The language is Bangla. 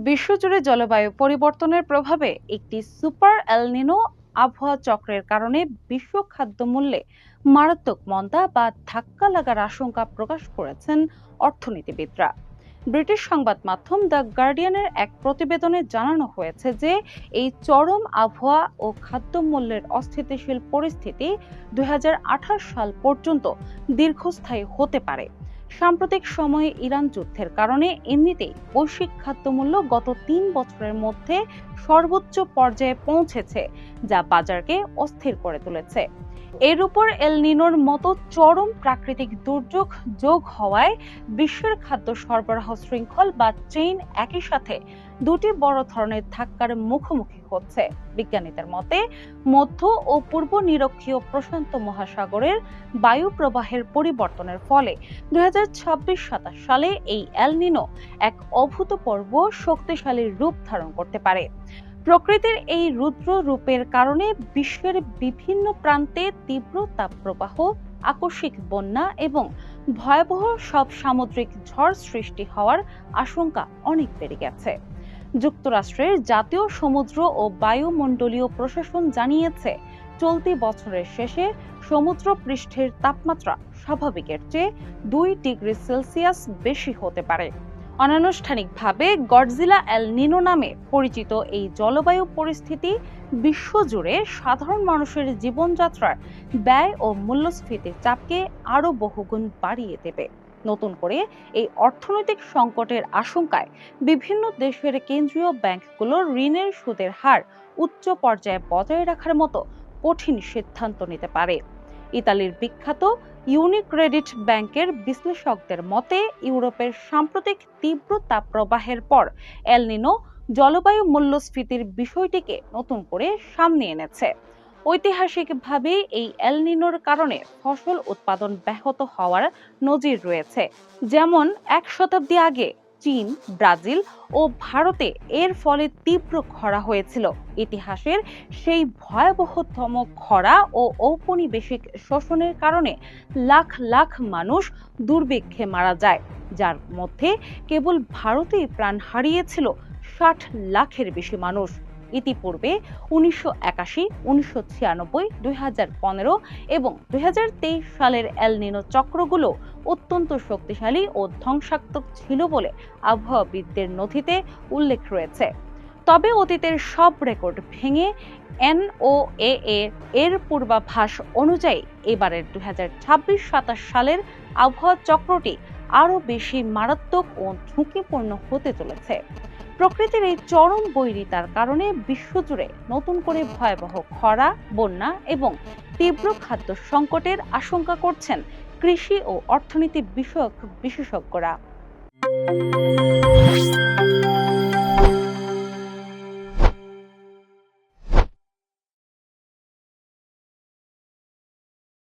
বিশ্বজুড়ে জলবায়ু পরিবর্তনের প্রভাবে একটি সুপার এল নিনো আবহাওয়া চক্রের কারণে বিশ্ব খাদ্য মূল্যে মারাত্মক মন্দা বা ধাক্কা লাগার আশঙ্কা প্রকাশ করেছেন অর্থনীতিবিদরা। ব্রিটিশ সংবাদ মাধ্যম দ্য গার্ডিয়ানের এক প্রতিবেদনে জানানো হয়েছে যে এই চরম আবহাওয়া ও খাদ্য মূল্যের অস্থিতিশীল পরিস্থিতি ২০২৮ সাল পর্যন্ত দীর্ঘস্থায়ী হতে পারে। সাম্প্রতিক সময়ে ইরান যুদ্ধের কারণে এমনিতেই বৈশ্বিক খাদ্যমূল্য গত ৩ বছরের মধ্যে সর্বোচ্চ পর্যায়ে পৌঁছেছে, যা বাজারকে অস্থির করে তুলেছে। এর উপর এল নিনোর মতো চরম প্রাকৃতিক দুর্যোগ যোগ হওয়ায় বিশ্বের খাদ্য সরবরাহ শৃঙ্খল বা চেইন একই সাথে দুটি বড় ধরনের ধাক্কার মুখোমুখি হচ্ছে। বিজ্ঞানীদের মতে মধ্য ও পূর্ব নিরক্ষীয় প্রশান্ত মহাসাগরের বায়ু প্রবাহের পরিবর্তনের ফলে ২০২৬-২৭ সালে এই এল নিনো এক অভূতপূর্ব শক্তিশালী রূপ ধারণ করতে পারে। প্রকৃতির এই রুদ্র রূপের কারণে বিশ্বের বিভিন্ন প্রান্তে তীব্র তাপপ্রবাহ, আকস্মিক বন্যা এবং ভয়াবহ সব সামুদ্রিক ঝড় সৃষ্টি হওয়ার আশঙ্কা অনেক বেড়ে গেছে। যুক্তরাষ্ট্রের জাতীয় সমুদ্র ও বায়ুমণ্ডলীয় প্রশাসন জানিয়েছে, চলতি বছরের শেষে সমুদ্র পৃষ্ঠের তাপমাত্রা স্বাভাবিকের চেয়ে 2 ডিগ্রি সেলসিয়াস বেশি হতে পারে। অনানুষ্ঠানিকভাবে গডজিলা এল নিনো নামে পরিচিত এই জলবায়ু পরিস্থিতি বিশ্বজুড়ে সাধারণ মানুষের জীবনযাত্রার ব্যয় ও মূল্যস্ফীতির চাপকে আরও বহুগুণ বাড়িয়ে দেবে। নতুন করে এই অর্থনৈতিক সংকটের আশঙ্কায় বিভিন্ন দেশের কেন্দ্রীয় ব্যাংকগুলো ঋণের সুদের হার উচ্চ পর্যায়ে বজায় রাখার মতো কঠিন সিদ্ধান্ত নিতে পারে। ইতালির বিখ্যাত ইউনিক্রেডিট ব্যাংকের বিশ্লেষকদের মতে, ইউরোপের সাম্প্রতিক তীব্র তাপপ্রবাহের পর এল নিনো জলবায়ু মূল্যস্ফীতির বিষয়টিকে নতুন করে সামনে এনেছে। ঐতিহাসিকভাবে এই এল নিনোর কারণে ফসল উৎপাদন ব্যাহত হওয়ার নজির রয়েছে, যেমন ১ শতাব্দী আগে চীন, ব্রাজিল ও ভারতে এর ফলে তীব্র খরা হয়েছিল। ইতিহাসের সেই ভয়াবহতম খরা ও ঔপনিবেশিক শোষণের কারণে লাখ লাখ মানুষ দুর্ভিক্ষে মারা যায়, যার মধ্যে কেবল ভারতেই প্রাণ হারিয়েছিল ৬০ লাখের বেশি মানুষ। ইতিপূর্বে ১৯৮১, ১৯৯৬, ২০১৫ এবং ২০২৩ সালের এল নিনো চক্রগুলো অত্যন্ত শক্তিশালী ও ধ্বংসাত্মক ছিল বলে আবহাওয়াবিদদের নথিতে উল্লেখ রয়েছে। তবে অতীতের সব রেকর্ড ভেঙে এনওএএ এর পূর্বাভাস অনুযায়ী এবারের ২০২৬-২৭ সালের আবহাওয়া চক্রটি আরও বেশি মারাত্মক ও ঝুঁকিপূর্ণ হতে চলেছে। প্রকৃতির এই চরম বৈরিতার কারণে বিশ্বজুড়ে নতুন করে ভয়াবহ খরা, বন্যা এবং তীব্র খাদ্য সংকটের আশঙ্কা করছেন কৃষি ও অর্থনীতি বিষয়ক বিশেষজ্ঞরা।